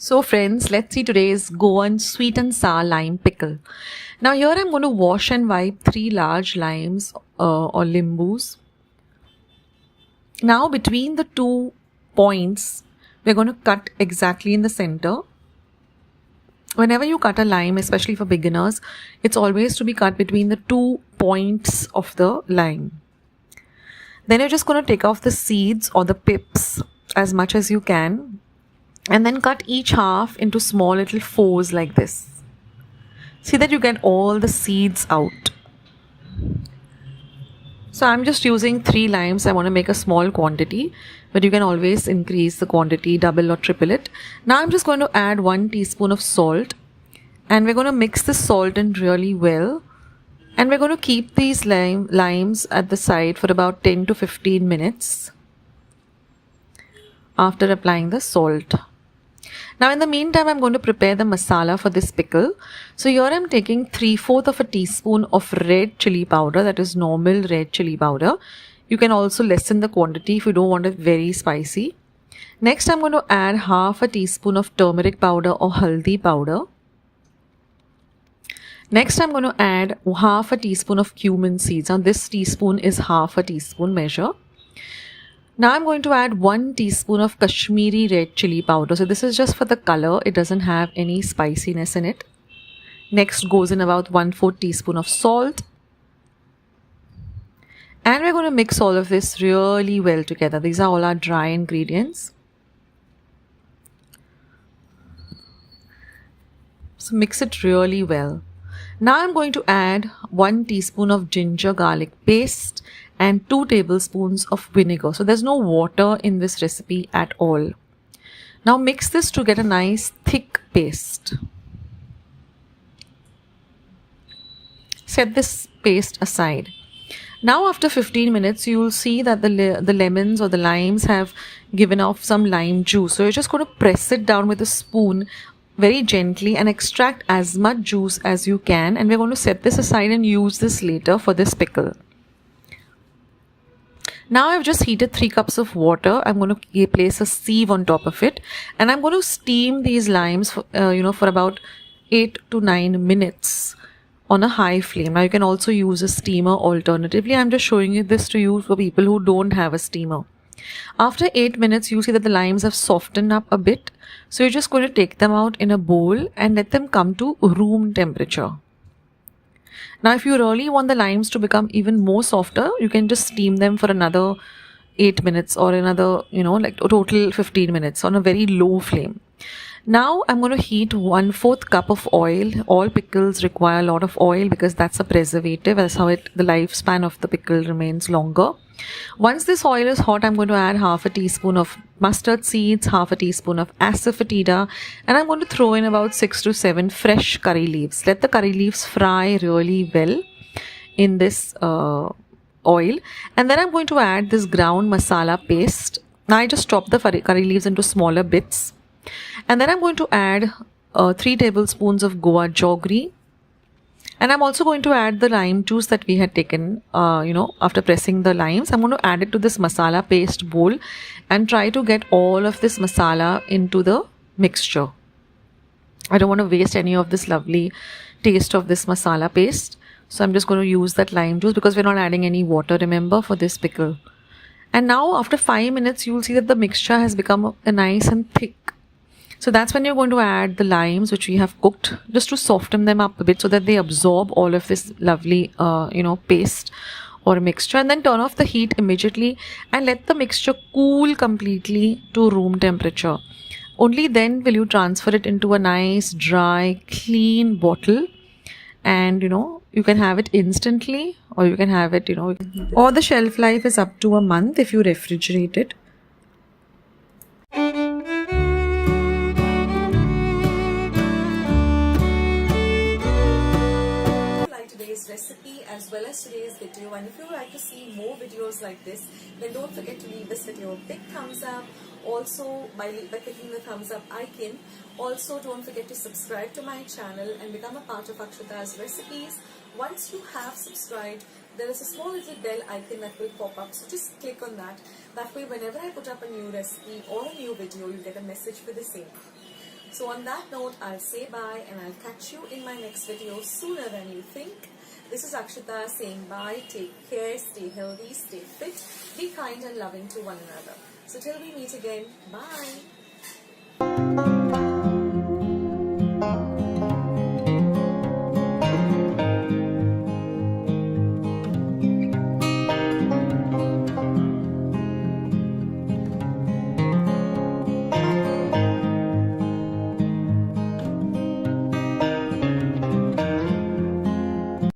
So friends, let's see today's Goan sweet and sour lime pickle. Now here I'm going to wash and wipe 3 large limes or limbus. Now between the 2 points, we're going to cut exactly in the center. Whenever you cut a lime, especially for beginners, it's always to be cut between the 2 points of the lime. Then you're just going to take off the seeds or the pips as much as you can. And then cut each half into small little fours like this. See that you get all the seeds out. So I'm just using 3 limes. I want to make a small quantity, but you can always increase the quantity, double or triple it. Now I'm just going to add 1 teaspoon of salt, and we're going to mix the salt in really well. And we're going to keep these limes at the side for about 10 to 15 minutes after applying the salt. Now in the meantime, I'm going to prepare the masala for this pickle. So here I'm taking 3/4 of a teaspoon of red chilli powder, that is normal red chilli powder. You can also lessen the quantity if you don't want it very spicy. Next I'm going to add half a teaspoon of turmeric powder or haldi powder. Next I'm going to add half a teaspoon of cumin seeds. Now this teaspoon is half a teaspoon measure. Now I'm going to add 1 teaspoon of Kashmiri red chilli powder. So this is just for the color. It doesn't have any spiciness in it. Next goes in about 1/4 teaspoon of salt. And we're going to mix all of this really well together. These are all our dry ingredients. So mix it really well. Now I'm going to add 1 teaspoon of ginger garlic paste and 2 tablespoons of vinegar. So there's no water in this recipe at all. Now mix this to get a nice thick paste. Set this paste aside. Now after 15 minutes, you will see that the lemons or the limes have given off some lime juice. So you're just going to press it down with a spoon very gently and extract as much juice as you can. And we're going to set this aside and use this later for this pickle. Now I've just heated 3 cups of water. I'm going to place a sieve on top of it, and I'm going to steam these limes for about 8 to 9 minutes on a high flame. Now you can also use a steamer alternatively. I'm just showing you this to you for people who don't have a steamer. After 8 minutes, you see that the limes have softened up a bit. So you're just going to take them out in a bowl and let them come to room temperature. Now if you really want the limes to become even more softer, you can just steam them for another 8 minutes or another, like a total 15 minutes on a very low flame. Now I'm going to heat 1/4 cup of oil. All pickles require a lot of oil because that's a preservative. That's how the lifespan of the pickle remains longer. Once this oil is hot, I'm going to add half a teaspoon of mustard seeds, half a teaspoon of asafoetida, and I'm going to throw in about 6 to 7 fresh curry leaves. Let the curry leaves fry really well in this oil, and then I'm going to add this ground masala paste. Now I just chop the curry leaves into smaller bits, and then I'm going to add 3 tablespoons of Goa jaggery. And I'm also going to add the lime juice that we had taken, after pressing the limes. I'm going to add it to this masala paste bowl and try to get all of this masala into the mixture. I don't want to waste any of this lovely taste of this masala paste. So I'm just going to use that lime juice because we're not adding any water, remember, for this pickle. And now after 5 minutes, you'll see that the mixture has become nice and thick. So that's when you're going to add the limes which we have cooked, just to soften them up a bit so that they absorb all of this lovely, paste or mixture. And then turn off the heat immediately and let the mixture cool completely to room temperature. Only then will you transfer it into a nice, dry, clean bottle. And, you can have it instantly, or you can have it, or the shelf life is up to a month if you refrigerate it. Recipe as well as today's video, and if you would like to see more videos like this, then don't forget to leave this video a big thumbs up. Also by clicking the thumbs up icon. Also don't forget to subscribe to my channel and become a part of Akshata's recipes. Once you have subscribed, there is a small little bell icon that will pop up, so just click on that. That way whenever I put up a new recipe or a new video, you get a message for the same. So on that note, I'll say bye and I'll catch you in my next video sooner than you think. This is Akshata saying bye, take care, stay healthy, stay fit, be kind and loving to one another. So till we meet again, bye.